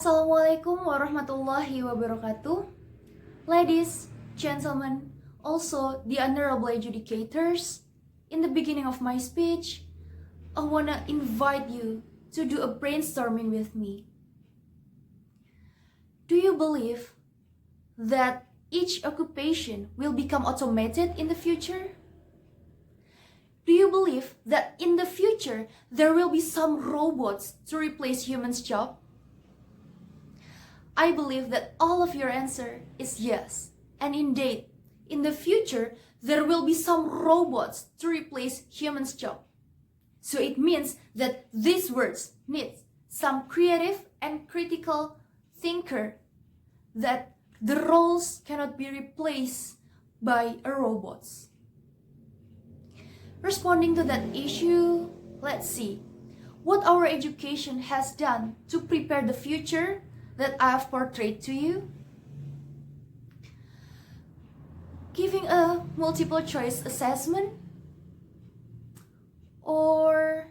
Assalamualaikum warahmatullahi wabarakatuh. Ladies, gentlemen, also the honorable adjudicators, in the beginning of my speech, I wanna invite you to do a brainstorming with me. Do you believe that each occupation will become automated in the future? Do you believe that in the future there will be some robots to replace humans' job? I believe that all of your answer is yes. And indeed, in the future, there will be some robots to replace humans' job. So it means that these words need some creative and critical thinker, that the roles cannot be replaced by a robots. Responding to that issue, let's see what our education has done to prepare the future that I have portrayed to you. Giving a multiple choice assessment, or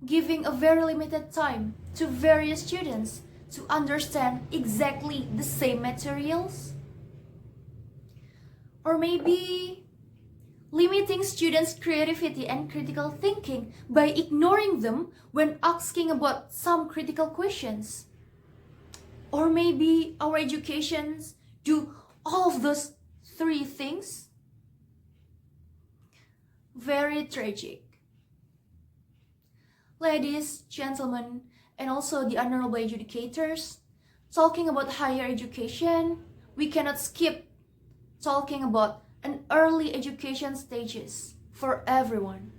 giving a very limited time to various students to understand exactly the same materials, or maybe limiting students' creativity and critical thinking by ignoring them when asking about some critical questions. Or maybe our educations do all of those three things. Very tragic. Ladies, gentlemen, and also the honorable adjudicators, talking about higher education, we cannot skip talking about an early education stages for everyone.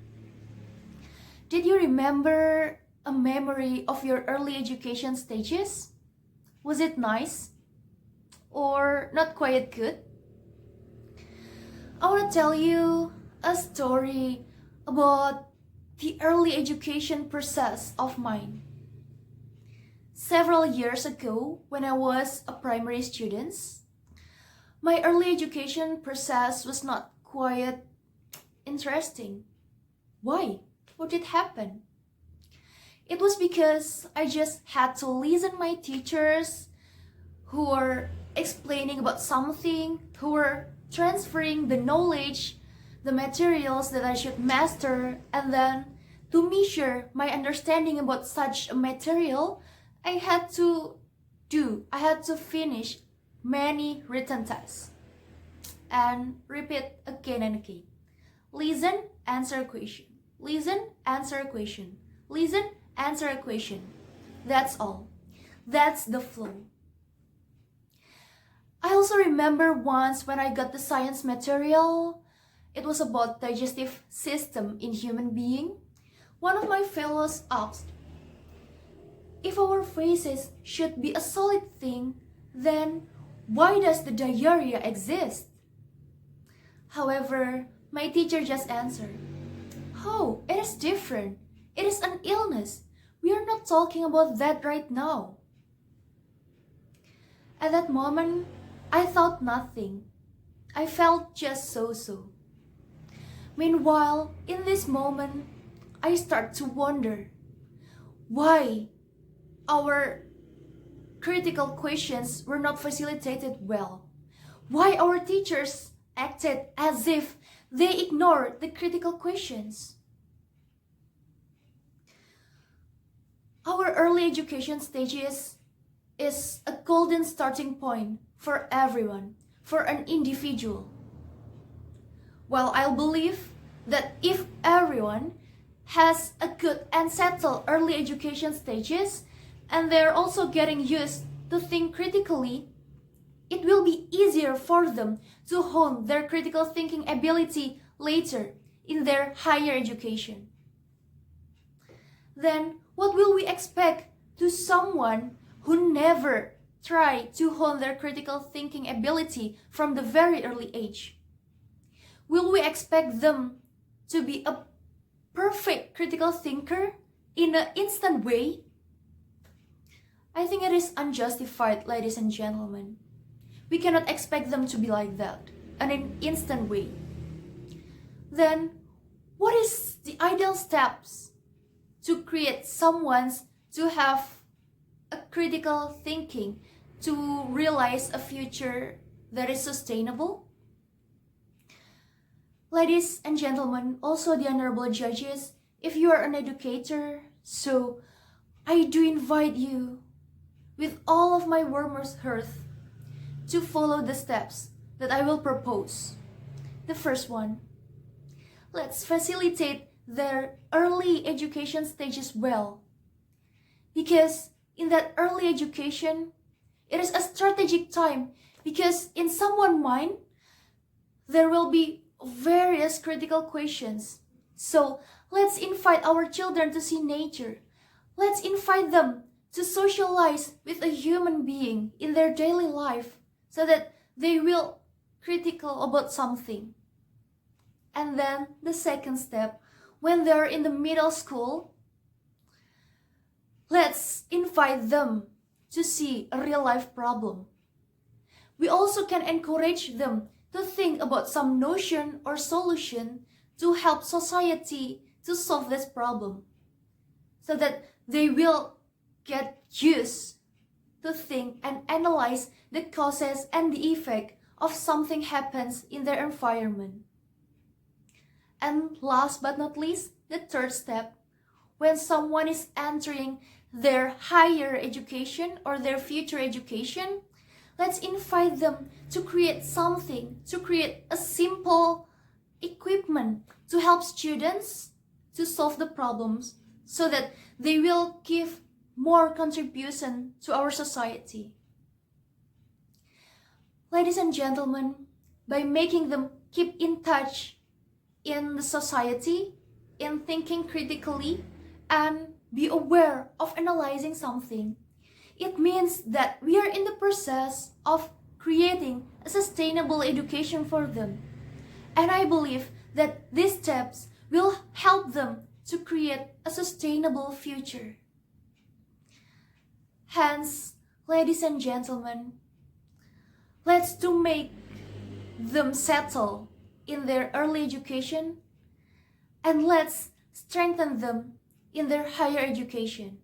Did you remember a memory of your early education stages? Was it nice or not quite good? I want to tell you a story about the early education process of mine. Several years ago, when I was a primary student, my early education process was not quite interesting. Why? What did happen? It was because I just had to listen my teachers who were explaining about something, who were transferring the knowledge, the materials that I should master, and then to measure my understanding about such a material, I had to finish many written tests and repeat again and again. Listen, answer question. Listen, answer question. Listen, answer a question. That's all. That's the flow. I also remember once when I got the science material, it was about digestive system in human being. One of my fellows asked, if our faces should be a solid thing, then why does the diarrhea exist? However, my teacher just answered, oh, it is different. It is an illness. We are not talking about that right now. At that moment, I thought nothing. I felt just so-so. Meanwhile, in this moment, I start to wonder why our critical questions were not facilitated well. Why our teachers acted as if they ignored the critical questions. Our early education stages is a golden starting point for everyone, for an individual. Well, I believe that if everyone has a good and settled early education stages, and they're also getting used to think critically, it will be easier for them to hone their critical thinking ability later in their higher education. Then, what will we expect to someone who never tried to hone their critical thinking ability from the very early age? Will we expect them to be a perfect critical thinker in an instant way? I think it is unjustified, ladies and gentlemen. We cannot expect them to be like that in an instant way. Then, what is the ideal steps to create someone to have a critical thinking to realize a future that is sustainable? Ladies and gentlemen, also the honorable judges, if you are an educator, so I do invite you with all of my warmest heart to follow the steps that I will propose. The first one, let's facilitate their early education stages well. Because in that early education, it is a strategic time, because in someone's mind, there will be various critical questions. So let's invite our children to see nature. Let's invite them to socialize with a human being in their daily life so that they will critical about something. And then the second step, when they're in the middle school, let's invite them to see a real life problem. We also can encourage them to think about some notion or solution to help society to solve this problem, so that they will get used to think and analyze the causes and the effect of something happens in their environment. And last but not least, the third step, when someone is entering their higher education or their future education, let's invite them to create something, to create a simple equipment to help students to solve the problems, so that they will give more contribution to our society. Ladies and gentlemen, by making them keep in touch in the society, in thinking critically, and be aware of analyzing something, it means that we are in the process of creating a sustainable education for them. And I believe that these steps will help them to create a sustainable future. Hence, ladies and gentlemen, let's to make them settle in their early education, and let's strengthen them in their higher education.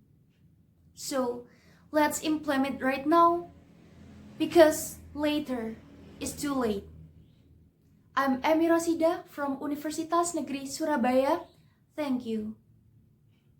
So let's implement right now, because later is too late. I'm Emy Rosida from Universitas Negeri Surabaya. Thank you.